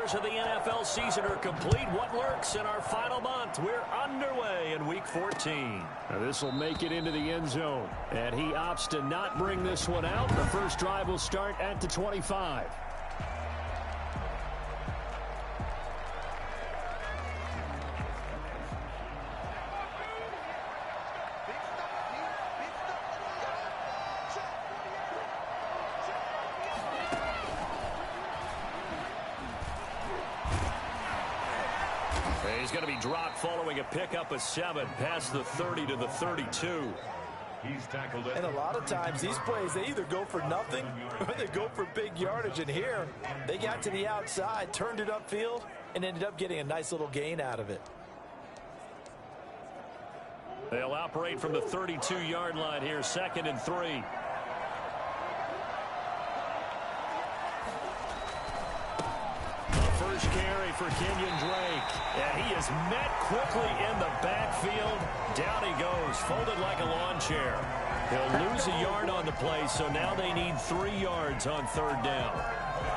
quarters of the NFL season are complete. What lurks in our final month? We're underway in Week 14. Now this will make it into the end zone. And he opts to not bring this one out. The first drive will start at the 25. He's going to be dropped following a pickup of 7 past the 30 to the 32. He's tackled it. And a lot of times these plays, they either go for nothing or they go for big yardage. And here, they got to the outside, turned it upfield, and ended up getting a nice little gain out of it. They'll operate from the 32-yard line here, 2nd and 3. First carry for Kenyon Drake. And he is met quickly in the backfield. Down he goes, folded like a lawn chair. He'll lose a yard on the play, so now they need 3 yards on 3rd down.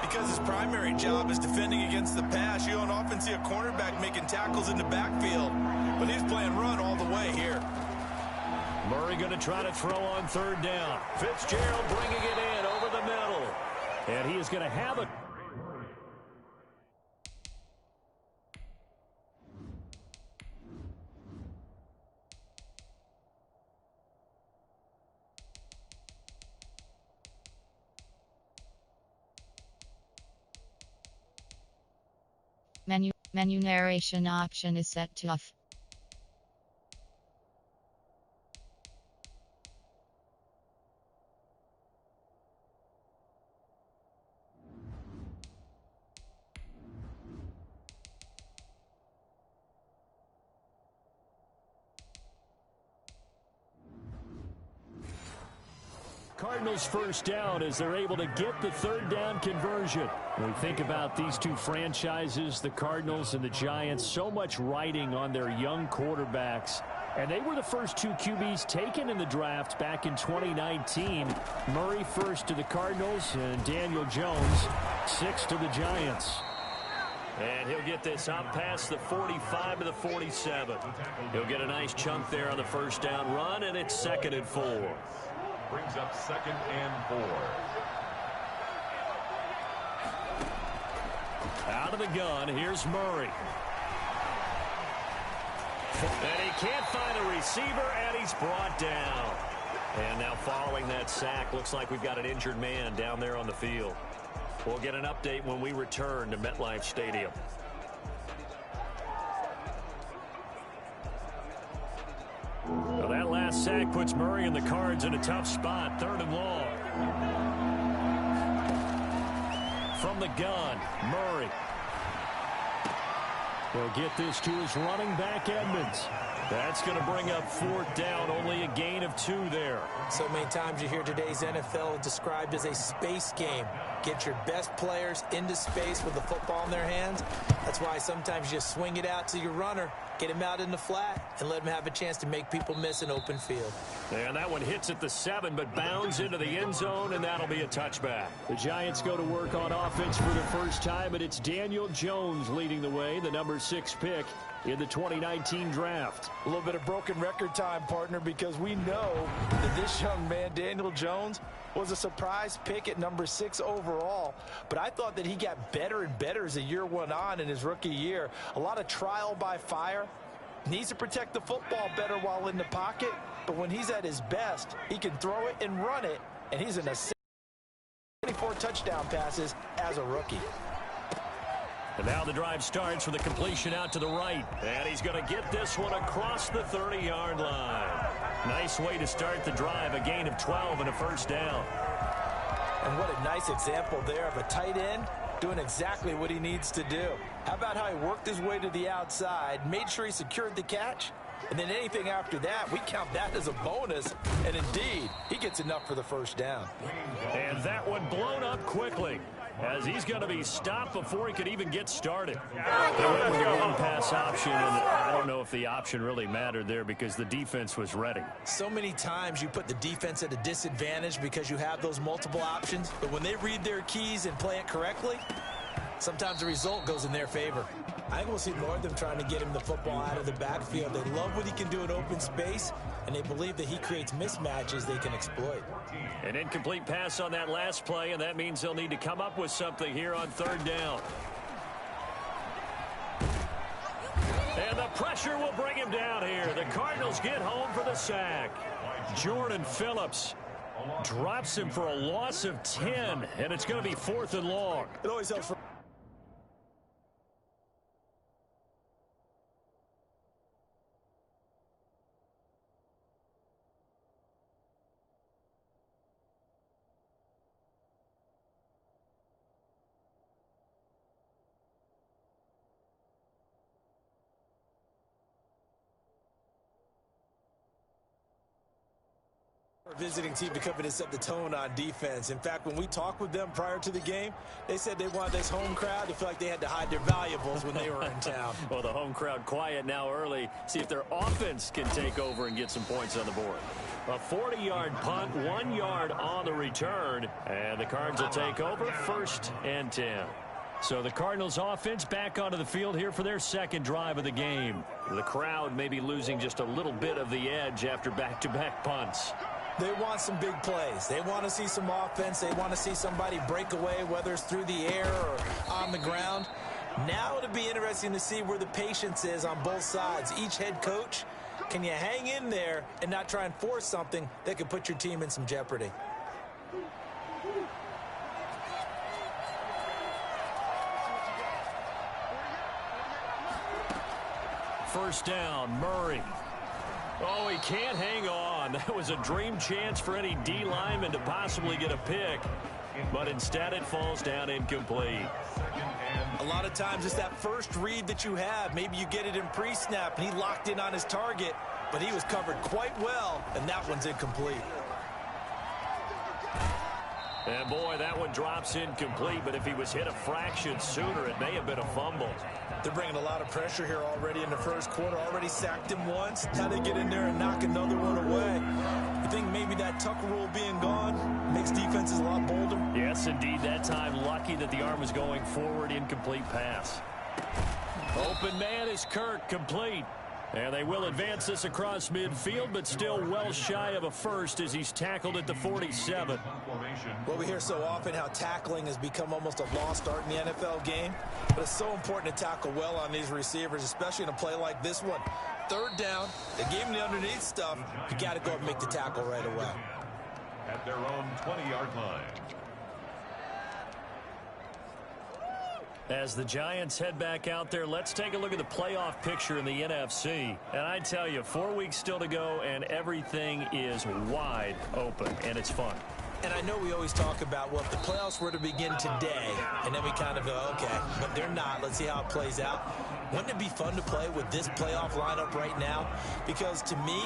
Because his primary job is defending against the pass, you don't often see a cornerback making tackles in the backfield. But he's playing run all the way here. Murray going to try to throw on 3rd down. Fitzgerald bringing it in over the middle. And he is going to have a Menu narration option is set to off. Cardinals first down as they're able to get the 3rd down conversion. When we think about these two franchises, the Cardinals and the Giants, so much riding on their young quarterbacks. And they were the first 2 QBs taken in the draft back in 2019. Murray first to the Cardinals and Daniel Jones 6 to the Giants. And he'll get this up past the 45 to the 47. He'll get a nice chunk there on the first down run, and it's 2nd and 4. Brings up 2nd and 4. Out of the gun, here's Murray. And he can't find a receiver, and he's brought down. And now following that sack, looks like we've got an injured man down there on the field. We'll get an update when we return to MetLife Stadium. Well, that last sack puts Murray and the Cards in a tough spot. 3rd and long. From the gun, Murray. He'll get this to his running back, Edmonds. That's going to bring up 4th down, only a gain of 2 there. So many times you hear today's NFL described as a space game. Get your best players into space with the football in their hands. That's why sometimes you just swing it out to your runner, get him out in the flat, and let him have a chance to make people miss an open field. And that one hits at the 7, but bounds into the end zone, and that'll be a touchback. The Giants go to work on offense for the first time, and it's Daniel Jones leading the way, the number 6 pick in the 2019 draft. A little bit of broken record time, partner, because we know that this young man, Daniel Jones, was a surprise pick at number 6 overall. But I thought that he got better and better as the year went on in his rookie year. A lot of trial by fire. Needs to protect the football better while in the pocket. But when he's at his best, he can throw it and run it. And he's in a 24 touchdown passes as a rookie. And now the drive starts with a completion out to the right. And he's going to get this one across the 30-yard line. Nice way to start the drive. A gain of 12 and a first down. And what a nice example there of a tight end doing exactly what he needs to do. How about how he worked his way to the outside, made sure he secured the catch, and then anything after that, we count that as a bonus. And indeed, he gets enough for the first down. And that one blown up quickly, as he's going to be stopped before he could even get started. They went with the one-pass option, and I don't know if the option really mattered there because the defense was ready. So many times you put the defense at a disadvantage because you have those multiple options, but when they read their keys and play it correctly, sometimes the result goes in their favor. I think we'll see more of them trying to get him the football out of the backfield. They love what he can do in open space, and they believe that he creates mismatches they can exploit. An incomplete pass on that last play, and that means they'll need to come up with something here on third down. And the pressure will bring him down here. The Cardinals get home for the sack. Jordan Phillips drops him for a loss of 10, and it's going to be 4th and long. It always helps for visiting team to come in and set the tone on defense. In fact, when we talked with them prior to the game, they said they wanted this home crowd to feel like they had to hide their valuables when they were in town. Well, the home crowd quiet now early. See if their offense can take over and get some points on the board. A 40-yard punt, 1 yard on the return, and the Cards will take over 1st and 10. So the Cardinals offense back onto the field here for their second drive of the game. The crowd may be losing just a little bit of the edge after back-to-back punts. They want some big plays. They want to see some offense. They want to see somebody break away, whether it's through the air or on the ground. Now it'll be interesting to see where the patience is on both sides. Each head coach, can you hang in there and not try and force something that could put your team in some jeopardy? First down, Murray. Oh, he can't hang on. That was a dream chance for any D lineman to possibly get a pick. But instead it falls down incomplete. A lot of times it's that first read that you have. Maybe you get it in pre-snap and he locked in on his target, but he was covered quite well, and that one's incomplete. And boy, that one drops incomplete, but if he was hit a fraction sooner, it may have been a fumble. They're bringing a lot of pressure here already in the first quarter. Already sacked him once. Now they get in there and knock another one away. You think maybe that Tucker rule being gone makes defenses a lot bolder? Yes, indeed. That time, lucky that the arm was going forward. Incomplete pass. Open man is Kirk, complete. And they will advance this across midfield, but still well shy of a first as he's tackled at the 47. Well, we hear so often how tackling has become almost a lost art in the NFL game, but it's so important to tackle well on these receivers, especially in a play like this one. Third down, they gave him the underneath stuff. You got to go and make the tackle right away. At their own 20-yard line. As the Giants head back out there, let's take a look at the playoff picture in the NFC. And I tell you, 4 weeks still to go, and everything is wide open, and it's fun. And I know we always talk about, well, if the playoffs were to begin today, and then we kind of go, okay, but they're not. Let's see how it plays out. Wouldn't it be fun to play with this playoff lineup right now? Because to me,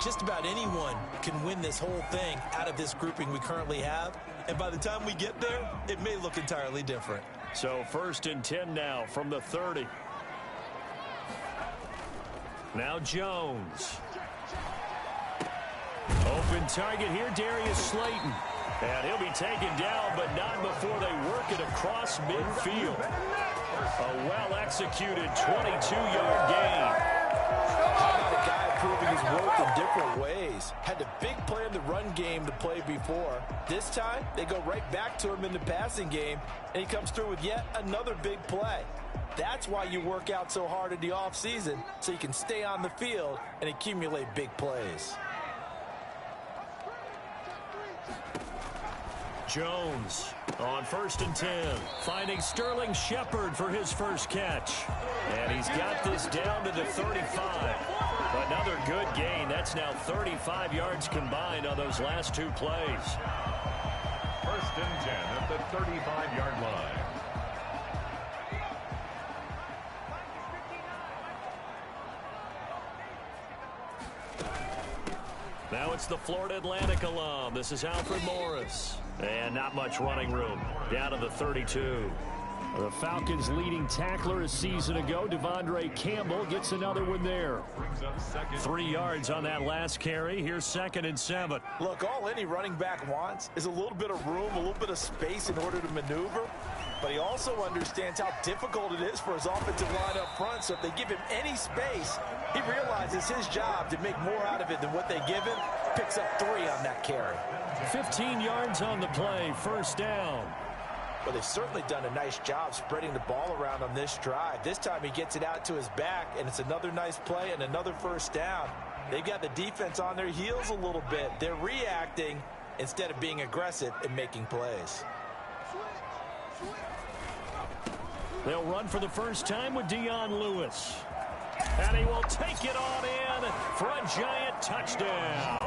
just about anyone can win this whole thing out of this grouping we currently have. And by the time we get there, it may look entirely different. So 1st and 10 now from the 30. Now Jones. Open target here, Darius Slayton. And he'll be taken down, but not before they work it across midfield. A well-executed 22-yard gain. How about a guy proving his worth in different ways? Had a big play in the run game to play before. This time, they go right back to him in the passing game, and he comes through with yet another big play. That's why you work out so hard in the offseason, so you can stay on the field and accumulate big plays. Jones on 1st and 10, finding Sterling Shepard for his first catch. And he's got this down to the 35. Another good gain. That's now 35 yards combined on those last two plays. 1st and 10 at the 35-yard line. Now it's the Florida Atlantic alum. This is Alfred Morris. And not much running room. Down to the 32. The Falcons' leading tackler a season ago, Devondre Campbell, gets another one there. 3 yards on that last carry. Here's 2nd and 7. Look, all any running back wants is a little bit of room, a little bit of space in order to maneuver. but he also understands how difficult it is for his offensive line up front. So if they give him any space, he realizes his job to make more out of it than what they give him. Picks up 3 on that carry. 15 yards on the play, first down. Well, they've certainly done a nice job spreading the ball around on this drive. This time he gets it out to his back, and it's another nice play and another first down. They've got the defense on their heels a little bit. They're reacting instead of being aggressive and making plays. They'll run for the first time with Dion Lewis. And he will take it on in for a giant touchdown.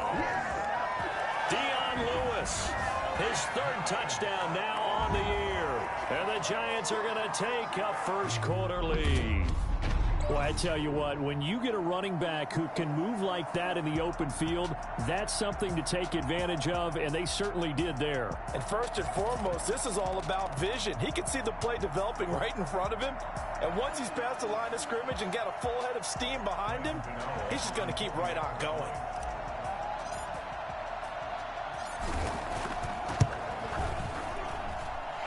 Dion Lewis, his 3rd touchdown now on the year. And the Giants are going to take a first-quarter lead. Well, I tell you what, when you get a running back who can move like that in the open field, that's something to take advantage of, and they certainly did there. And first and foremost, this is all about vision. He can see the play developing right in front of him, and once he's past the line of scrimmage and got a full head of steam behind him, he's just going to keep right on going.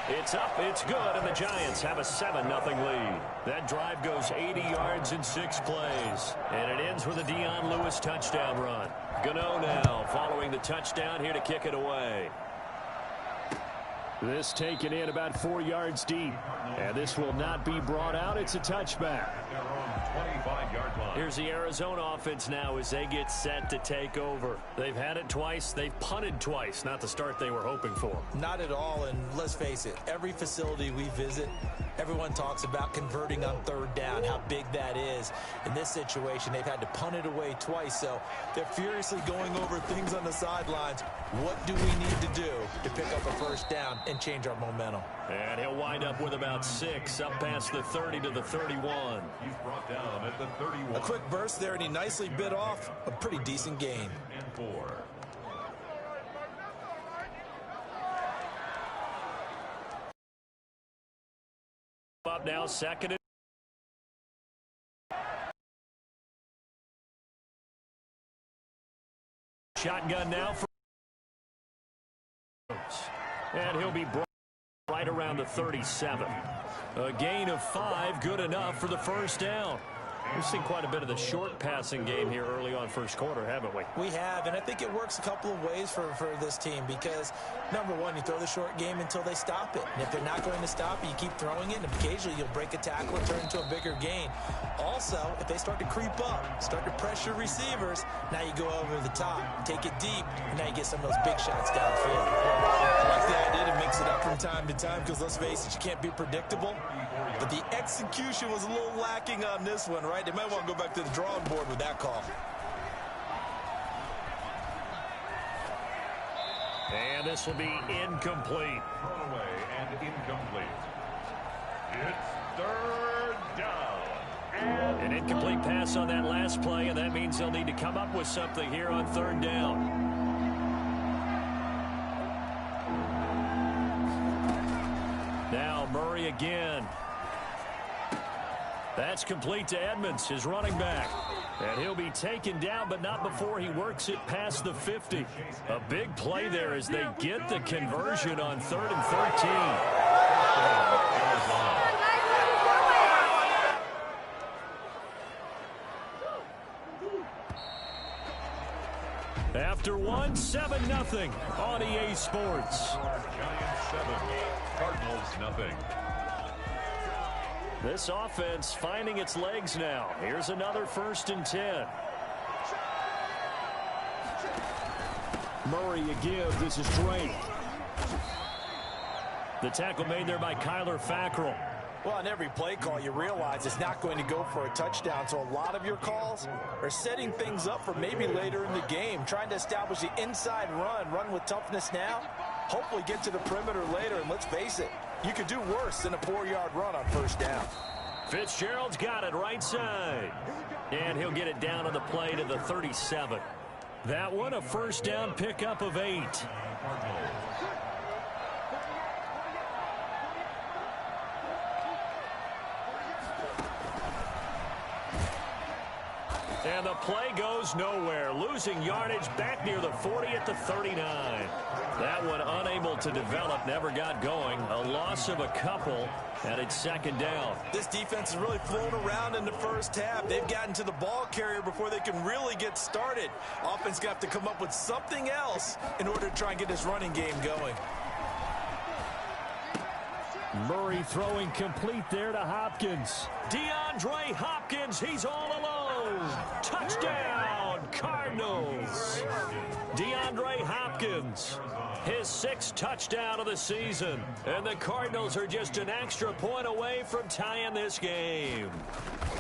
It's up, it's good, and the Giants have a 7-0 lead. That drive goes 80 yards in 6 plays, and it ends with a Dion Lewis touchdown run. Gano now following the touchdown here to kick it away. This taken in about 4 yards deep, and this will not be brought out. It's a touchback. Here's the Arizona offense now as they get set to take over. They've had it twice. They've punted twice. Not the start they were hoping for. Not at all, and let's face it, every facility we visit, everyone talks about converting on 3rd down, how big that is. In this situation, they've had to punt it away twice, so they're furiously going over things on the sidelines. What do we need to do to pick up a first down and change our momentum? And he'll wind up with about 6, up past the 30 to the 31. He's brought down at the 31. A quick burst there, and he nicely bit off a pretty decent gain. And 4. Up now, 2nd and shotgun now for and he'll be brought right around the 37. A gain of 5, good enough for the first down. We've seen quite a bit of the short passing game here early on first quarter, haven't we? We have, and I think it works a couple of ways for this team because, number one, you throw the short game until they stop it. And if they're not going to stop it, you keep throwing it, and occasionally you'll break a tackle and turn into a bigger gain. Also, if they start to creep up, start to pressure receivers, now you go over the top, take it deep, and now you get some of those big shots downfield. I like the idea to mix it up from time to time because, let's face it, you can't be predictable. But the execution was a little lacking on this one, right? They might want to go back to the drawing board with that call. And this will be incomplete. Thrown away and incomplete. It's 3rd down. An incomplete pass on that last play, and that means they'll need to come up with something here on 3rd down. Now Murray again. That's complete to Edmonds, his running back. And he'll be taken down, but not before he works it past the 50. A big play there as they get the conversion on 3rd and 13. After 1, 7-0 on EA Sports. Giants 7, Cardinals nothing. This offense finding its legs now. Here's another 1st and 10. Murray again. This is Drake. The tackle made there by Kyler Fackrell. Well, on every play call, you realize it's not going to go for a touchdown. So a lot of your calls are setting things up for maybe later in the game, trying to establish the inside run with toughness now, hopefully get to the perimeter later. And let's face it, you could do worse than a 4-yard run on 1st down. Fitzgerald's got it right side. And he'll get it down on the play to the 37. That one a 1st down pickup of 8. And the play goes nowhere, losing yardage back near the 40 at the 39. That one unable to develop, never got going. A loss of a couple, and it's second down. This defense has really flown around in the first half. They've gotten to the ball carrier before they can really get started. Offense got to come up with something else in order to try and get this running game going. Murray throwing complete there to Hopkins. DeAndre Hopkins, he's all alone. Touchdown, Cardinals. DeAndre Hopkins, his 6th touchdown of the season. And the Cardinals are just an extra point away from tying this game.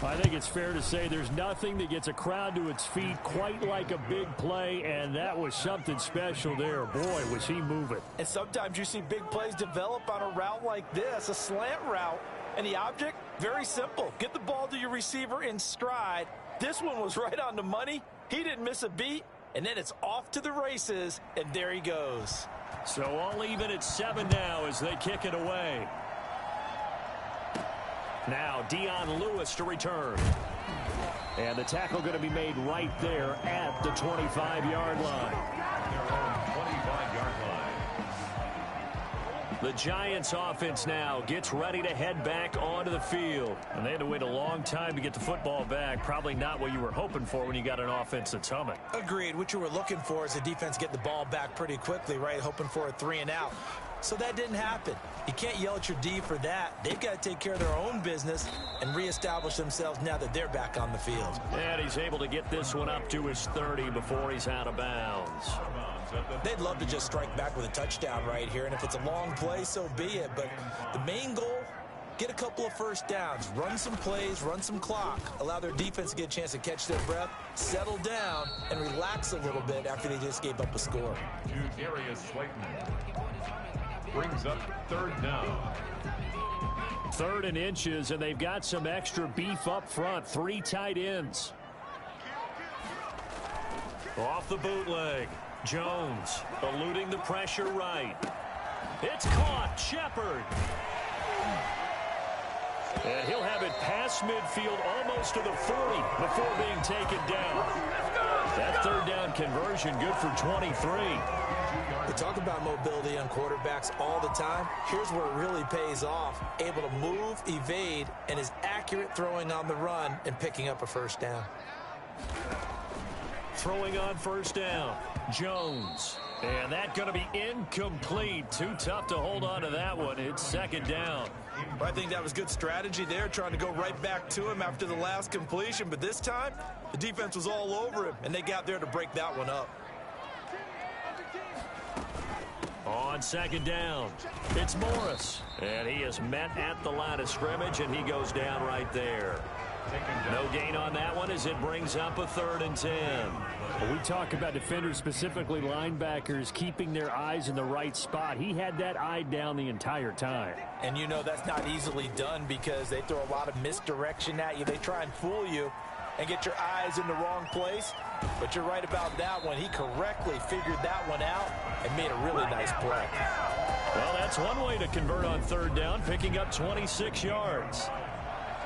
I think it's fair to say there's nothing that gets a crowd to its feet quite like a big play, and that was something special there. Boy, was he moving. And sometimes you see big plays develop on a route like this, a slant route. And the object, very simple. Get the ball to your receiver in stride. This one was right on the money. He didn't miss a beat. And then it's off to the races, and there he goes. So all even at 7 now as they kick it away. Now Dion Lewis to return. And the tackle going to be made right there at the 25-yard line. 25-yard line. The Giants offense now gets ready to head back onto the field. And they had to wait a long time to get the football back. Probably not what you were hoping for when you got an offense that's humming. Agreed. What you were looking for is the defense get the ball back pretty quickly, right? Hoping for a 3-and-out. So that didn't happen. You can't yell at your D for that. They've got to take care of their own business and reestablish themselves now that they're back on the field. And he's able to get this one up to his 30 before he's out of bounds. They'd love to just strike back with a touchdown right here, and if it's a long play, so be it. But the main goal, get a couple of first downs, run some plays, run some clock, allow their defense to get a chance to catch their breath, settle down, and relax a little bit after they just gave up a score. To Darius Slayton. Brings up 3rd down. 3rd and inches, and they've got some extra beef up front. 3 tight ends. Off the bootleg. Jones eluding the pressure right. It's caught. Shepard. And he'll have it past midfield almost to the 40 before being taken down. That 3rd down conversion good for 23. We talk about mobility on quarterbacks all the time. Here's where it really pays off. Able to move, evade, and is accurate throwing on the run and picking up a first down. Throwing on first down. Jones. And that going to be incomplete. Too tough to hold on to that one. It's 2nd down. I think that was good strategy there, trying to go right back to him after the last completion. But this time, the defense was all over him, and they got there to break that one up. On 2nd down, it's Morris. And he is met at the line of scrimmage, and he goes down right there. No gain on that one as it brings up a 3rd and 10. When we talk about defenders, specifically linebackers, keeping their eyes in the right spot. He had that eye down the entire time. And you know that's not easily done because they throw a lot of misdirection at you. They try and fool you and get your eyes in the wrong place. But you're right about that one. He correctly figured that one out and made a really nice play. Well, that's one way to convert on 3rd down, picking up 26 yards.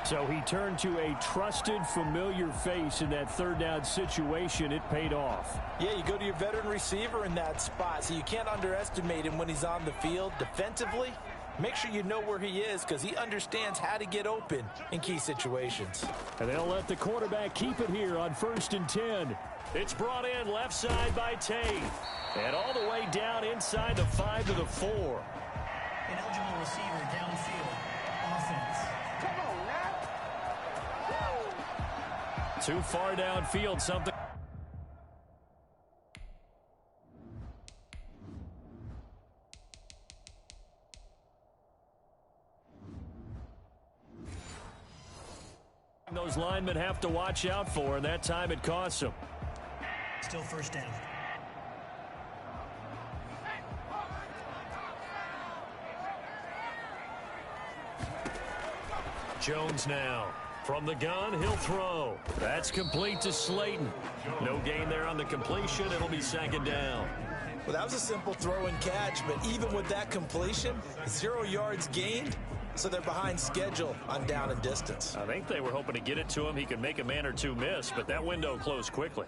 So he turned to a trusted, familiar face in that 3rd down situation. It paid off. Yeah, you go to your veteran receiver in that spot, so you can't underestimate him when he's on the field defensively. Make sure you know where he is because he understands how to get open in key situations. And they'll let the quarterback keep it here on 1st and 10. It's brought in left side by Tate. And all the way down inside the 5 to the 4. An eligible receiver downfield. Offense. Too far downfield, something. Those linemen have to watch out for, and that time it costs them. Still 1st down. Jones now. From the gun, he'll throw. That's complete to Slayton. No gain there on the completion. It'll be 2nd down. Well, that was a simple throw and catch, but even with that completion, 0 yards gained, so they're behind schedule on down and distance. I think they were hoping to get it to him. He could make a man or two miss, but that window closed quickly.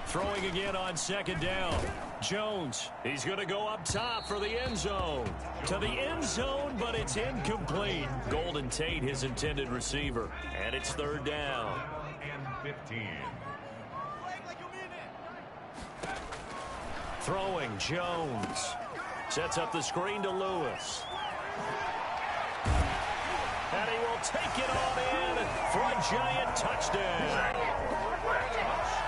Throwing again on second down. Jones, he's going to go up top for the end zone. To the end zone, but it's incomplete. Golden Tate, his intended receiver. And it's third down. And 15. Throwing, Jones. Sets up the screen to Lewis. And he will take it on in for a giant touchdown.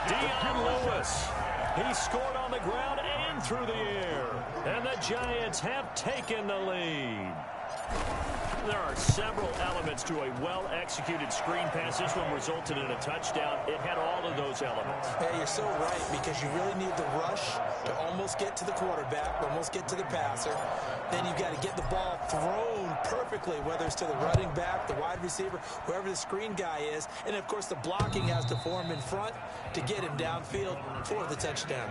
Dion Lewis. He scored on the ground and through the air. And the Giants have taken the lead. There are several elements to a well-executed screen pass. This one resulted in a touchdown. It had all of those elements. Hey, you're so right, because you really need the rush to almost get to the quarterback, almost get to the passer. Then you've got to get the ball thrown perfectly, whether it's to the running back, the wide receiver, whoever the screen guy is. And, of course, the blocking has to form in front to get him downfield for the touchdown.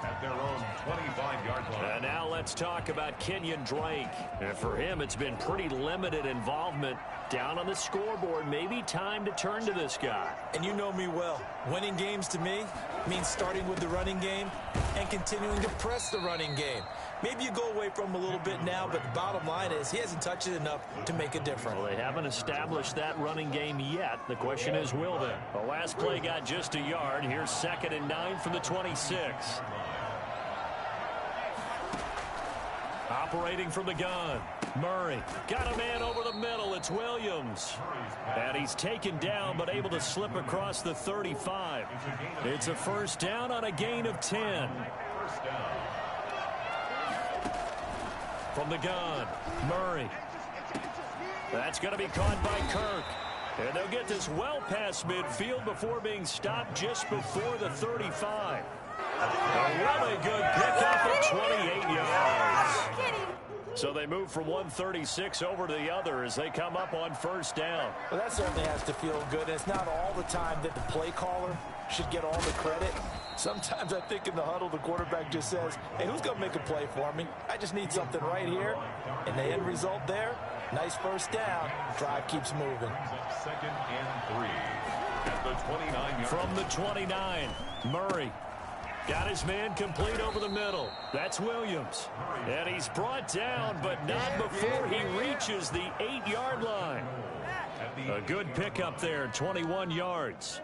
At their own 25-yard line. And now let's talk about Kenyon Drake. And for him, it's been pretty limited involvement down on the scoreboard. Maybe time to turn to this guy. And you know me well. Winning games to me means starting with the running game and continuing to press the running game. Maybe you go away from him a little bit now, but the bottom line is he hasn't touched it enough to make a difference. Well, they haven't established that running game yet. The question is, will they? The last play got just a yard. Here's 2nd and 9 from the 26. Operating from the gun. Murray got a man over the middle. It's Williams. And he's taken down, but able to slip across the 35. It's a first down on a gain of 10. First down. From the gun, Murray. That's going to be caught by Kirk. And they'll get this well past midfield before being stopped just before the 35. A really good pickup at 28 yards. So they move from 136 over to the other as they come up on first down. Well, that certainly has to feel good. And it's not all the time that the play caller should get all the credit. Sometimes I think in the huddle, the quarterback just says, hey, who's going to make a play for me? I just need something right here. And the end result there, nice first down. Drive keeps moving. 2nd and 3. At the 29-yard. From the 29, Murray. Got his man complete over the middle. That's Williams. And he's brought down, but not before he reaches the 8-yard line. A good pickup there, 21 yards.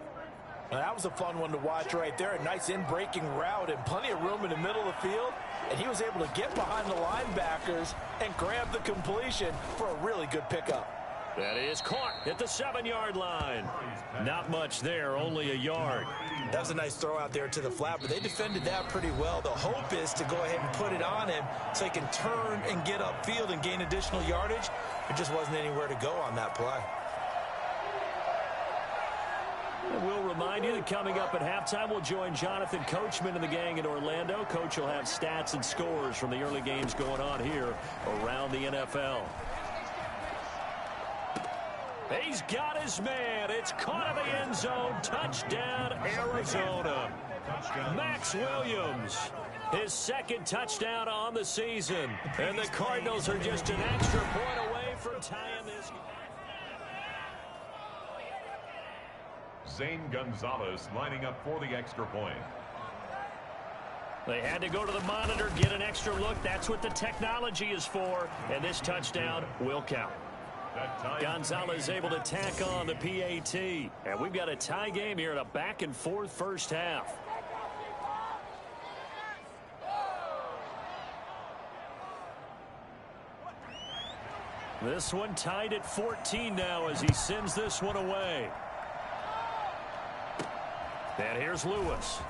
Now, that was a fun one to watch right there. A nice in-breaking route and plenty of room in the middle of the field. And he was able to get behind the linebackers and grab the completion for a really good pickup. That is caught at the 7-yard line. Not much there, only a yard. That was a nice throw out there to the flat, but they defended that pretty well. The hope is to go ahead and put it on him so he can turn and get upfield and gain additional yardage. There just wasn't anywhere to go on that play. And we'll remind you that coming up at halftime, we'll join Jonathan Coachman and the gang in Orlando. Coach will have stats and scores from the early games going on here around the NFL. He's got his man. It's caught in the end zone. Touchdown, Arizona. Max Williams, his 2nd touchdown on the season. And the Cardinals are just an extra point away from tying this. Zane Gonzalez lining up for the extra point. They had to go to the monitor, get an extra look. That's what the technology is for. And this touchdown will count. Gonzalez able to tack on the PAT. And we've got a tie game here in a back-and-forth first half. This one tied at 14 now as he sends this one away. And here's Lewis.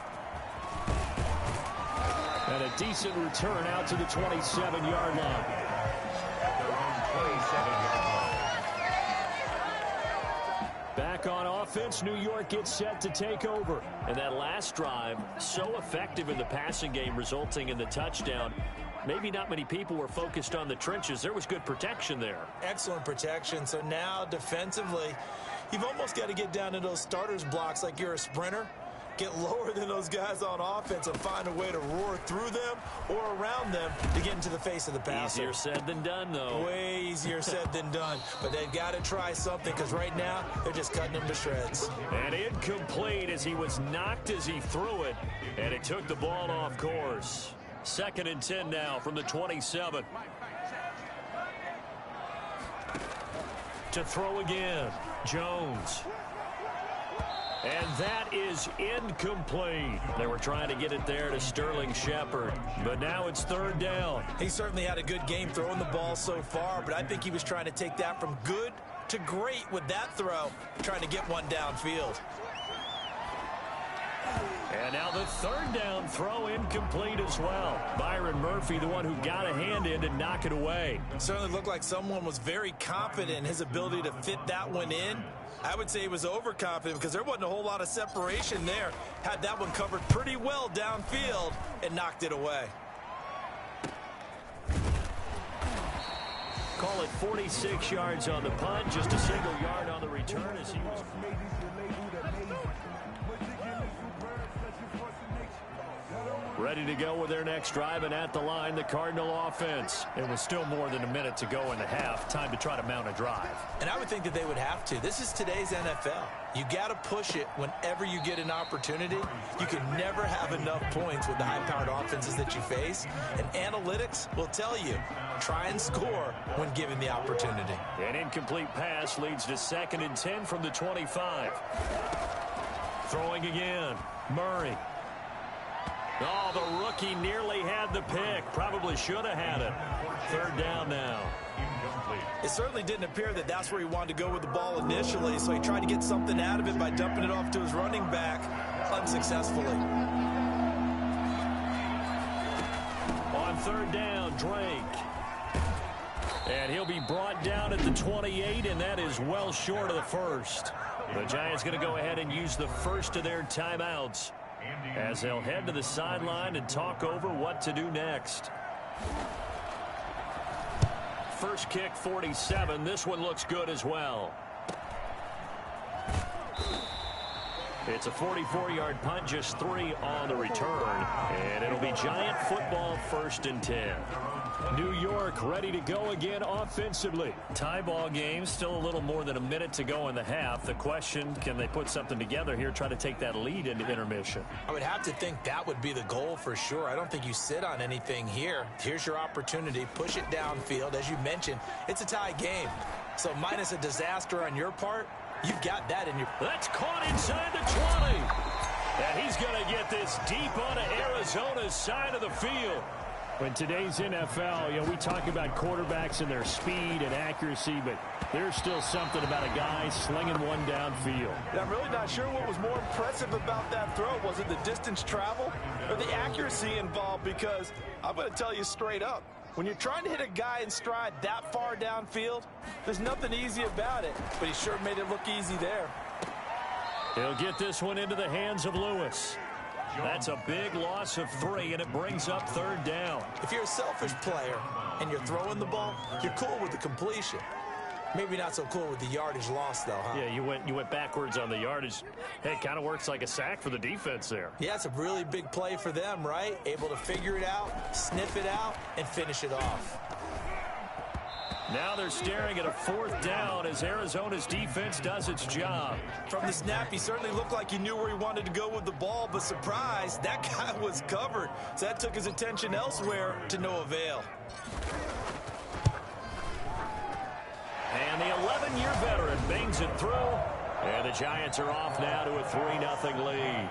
And a decent return out to the 27-yard line. Back on offense, New York gets set to take over. And that last drive, so effective in the passing game, resulting in the touchdown. Maybe not many people were focused on the trenches. There was good protection there. Excellent protection. So now defensively, you've almost got to get down to those starters blocks like you're a sprinter. get lower than those guys on offense and find a way to roar through them or around them to get into the face of the passer. Easier said than done, though. Way easier said than done. But they've got to try something because right now they're just cutting them to shreds. And incomplete as he was knocked as he threw it. And it took the ball off course. 2nd and 10 now from the 27. To throw again, Jones. And that is incomplete. They were trying to get it there to Sterling Shepard, but now it's 3rd down. He certainly had a good game throwing the ball so far, but I think he was trying to take that from good to great with that throw, trying to get one downfield. And now the 3rd down throw incomplete as well. Byron Murphy, the one who got a hand in to knock it away. Certainly looked like someone was very confident in his ability to fit that one in. I would say he was overconfident because there wasn't a whole lot of separation there. Had that one covered pretty well downfield and knocked it away. Call it 46 yards on the punt, just a single yard on the return as he was... Ready to go with their next drive, and at the line, the Cardinal offense. It was still more than a minute to go in the half. Time to try to mount a drive. And I would think that they would have to. This is today's NFL. You got to push it whenever you get an opportunity. You can never have enough points with the high-powered offenses that you face. And analytics will tell you, try and score when given the opportunity. An incomplete pass leads to 2nd and 10 from the 25. Throwing again, Murray. Oh, the rookie nearly had the pick. Probably should have had it. 3rd down now. It certainly didn't appear that that's where he wanted to go with the ball initially, so he tried to get something out of it by dumping it off to his running back unsuccessfully. On 3rd down, Drake. And he'll be brought down at the 28, and that is well short of the 1st. The Giants going to go ahead and use the first of their timeouts as they'll head to the sideline and talk over what to do next. First kick, 47. This one looks good as well. It's a 44-yard punt, just 3 on the return. And it'll be Giant football, 1st and 10. New York ready to go again offensively. Tie ball game, still a little more than a minute to go in the half. The question, can they put something together here, try to take that lead into intermission? I would have to think that would be the goal for sure. I don't think you sit on anything here. Here's your opportunity. Push it downfield. As you mentioned, it's a tie game. So minus a disaster on your part, you've got that in your... That's caught inside the 20. And he's going to get this deep onto Arizona's side of the field. In today's NFL, we talk about quarterbacks and their speed and accuracy, but there's still something about a guy slinging one downfield. And I'm really not sure what was more impressive about that throw. Was it the distance travel or the accuracy involved? Because I'm going to tell you straight up, when you're trying to hit a guy in stride that far downfield, there's nothing easy about it. But he sure made it look easy there. He'll get this one into the hands of Lewis. That's a big loss of 3, and it brings up 3rd down. If you're a selfish player and you're throwing the ball, you're cool with the completion. Maybe not so cool with the yardage loss, though, huh? Yeah, you went backwards on the yardage. Hey, it kind of works like a sack for the defense there. Yeah, it's a really big play for them, right? Able to figure it out, sniff it out, and finish it off. Now they're staring at a 4th down as Arizona's defense does its job. From the snap, he certainly looked like he knew where he wanted to go with the ball, but surprise, that guy was covered. So that took his attention elsewhere to no avail. And the 11-year veteran bangs it through. And the Giants are off now to a 3-0 lead.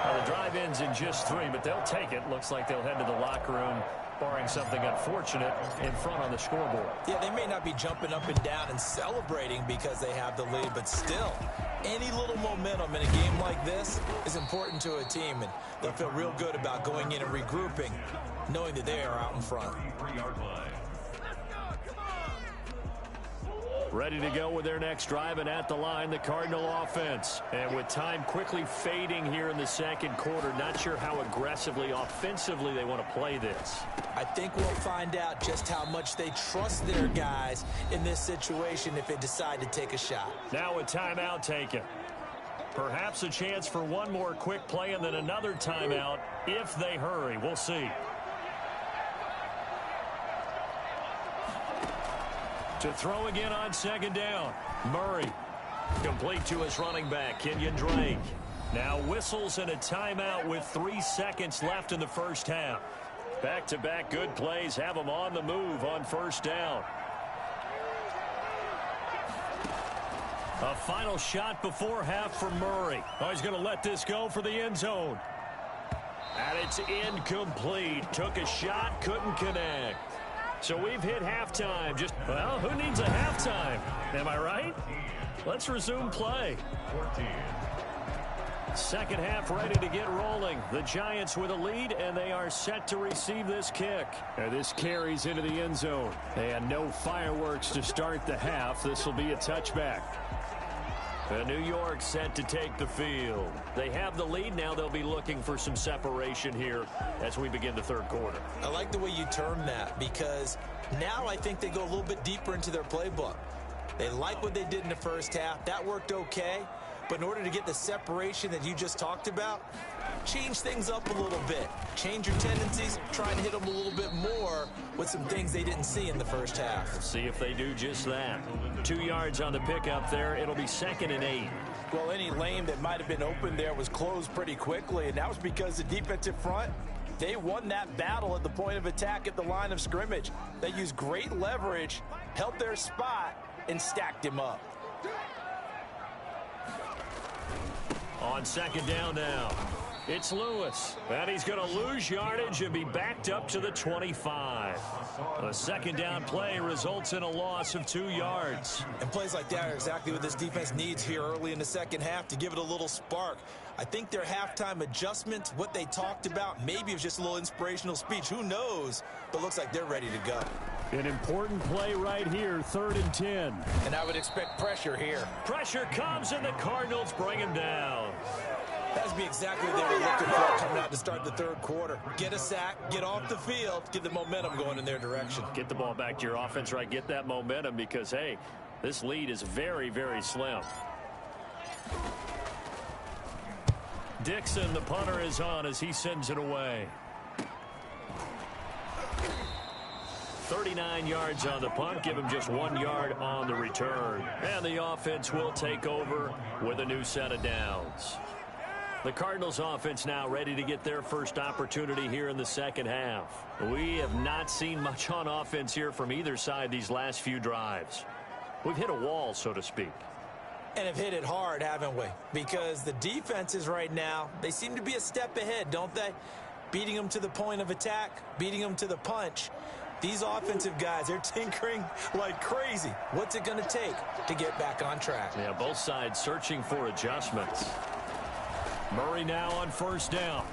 Well, the drive ends in just 3, but they'll take it. Looks like they'll head to the locker room, barring something unfortunate, in front on the scoreboard. Yeah, they may not be jumping up and down and celebrating because they have the lead, but still, any little momentum in a game like this is important to a team, and they'll feel real good about going in and regrouping, knowing that they are out in front. Ready to go with their next drive, and at the line, the Cardinal offense. And with time quickly fading here in the 2nd quarter, not sure how aggressively, offensively they want to play this. I think we'll find out just how much they trust their guys in this situation if they decide to take a shot. Now a timeout taken. Perhaps a chance for one more quick play and then another timeout if they hurry. We'll see. To throw again on second down. Murray. Complete to his running back, Kenyon Drake. Now whistles and a timeout with 3 seconds left in the first half. Back-to-back good plays have them on the move on first down. A final shot before half from Murray. Oh, he's going to let this go for the end zone. And it's incomplete. Took a shot, couldn't connect. So we've hit halftime. Well, who needs a halftime? Am I right? Let's resume play. 14. Second half ready to get rolling. The Giants with a lead, and they are set to receive this kick. And this carries into the end zone. And no fireworks to start the half. This will be a touchback. And New York set to take the field. They have the lead. Now they'll be looking for some separation here as we begin the third quarter. I like the way you term that, because now I think they go a little bit deeper into their playbook. They like what they did in the first half. That worked okay. But in order to get the separation that you just talked about, change things up a little bit. Change your tendencies. Try and hit them a little bit more with some things they didn't see in the first half. We'll see if they do just that. 2 yards on the pickup there. It'll be 2nd and 8. Well, any lane that might have been open there was closed pretty quickly, and that was because the defensive front, they won that battle at the point of attack at the line of scrimmage. They used great leverage, held their spot, and stacked him up. On second down now, it's Lewis. And he's going to lose yardage and be backed up to the 25. A second down play results in a loss of 2 yards. And plays like that are exactly what this defense needs here early in the second half to give it a little spark. I think their halftime adjustments, what they talked about, maybe it was just a little inspirational speech. Who knows? But looks like they're ready to go. An important play right here, 3rd and 10. And I would expect pressure here. Pressure comes, and the Cardinals bring him down. That's be exactly what they were looking for coming out to start the third quarter. Get a sack, get off the field, get the momentum going in their direction. Get the ball back to your offense, right? Get that momentum because, hey, this lead is very, very slim. Dixon, the punter, is on as he sends it away. 39 yards on the punt, give him just 1 yard on the return. And the offense will take over with a new set of downs. The Cardinals offense now ready to get their first opportunity here in the second half. We have not seen much on offense here from either side these last few drives. We've hit a wall, so to speak. And have hit it hard, haven't we? Because the defenses right now, they seem to be a step ahead, don't they? Beating them to the point of attack, beating them to the punch. These offensive guys, they're tinkering like crazy. What's it going to take to get back on track? Yeah, both sides searching for adjustments. Murray now on first down.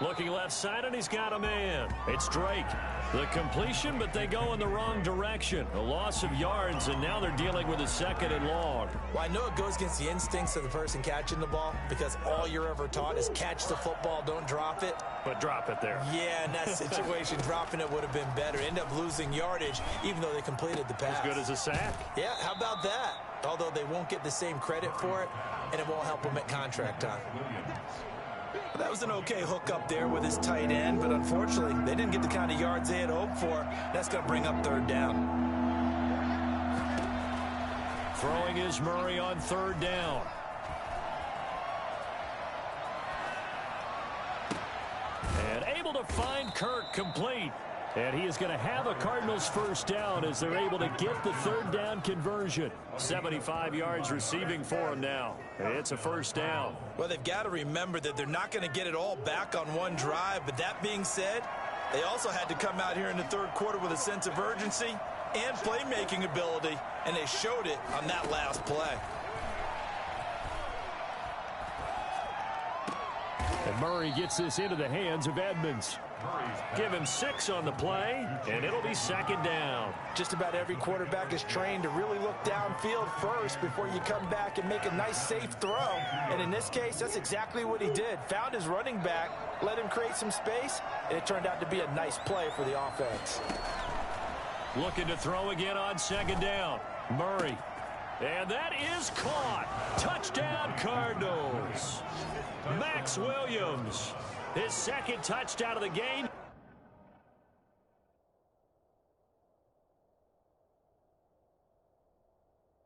Looking left side, and he's got a man. It's Drake. The completion, but they go in the wrong direction. A loss of yards, and now they're dealing with a 2nd and long. Well, I know it goes against the instincts of the person catching the ball because all you're ever taught is catch the football, don't drop it. But drop it there. Yeah, in that situation, dropping it would have been better. End up losing yardage, even though they completed the pass. As good as a sack. Yeah, how about that? Although they won't get the same credit for it, and it won't help them at contract time. That was an okay hook up there with his tight end, but unfortunately, they didn't get the kind of yards they had hoped for. That's going to bring up 3rd down. Throwing is Murray on 3rd down. And able to find Kirk complete. And he is going to have a Cardinals first down as they're able to get the 3rd down conversion. 75 yards receiving for him now. It's a first down. Well, they've got to remember that they're not going to get it all back on one drive. But that being said, they also had to come out here in the third quarter with a sense of urgency and playmaking ability, and they showed it on that last play. And Murray gets this into the hands of Edmonds. Give him 6 on the play, and it'll be 2nd down. Just about every quarterback is trained to really look downfield first before you come back and make a nice, safe throw. And in this case, that's exactly what he did. Found his running back, let him create some space, and it turned out to be a nice play for the offense. Looking to throw again on 2nd down. Murray. And that is caught. Touchdown, Cardinals. Max Williams, his second touchdown of the game.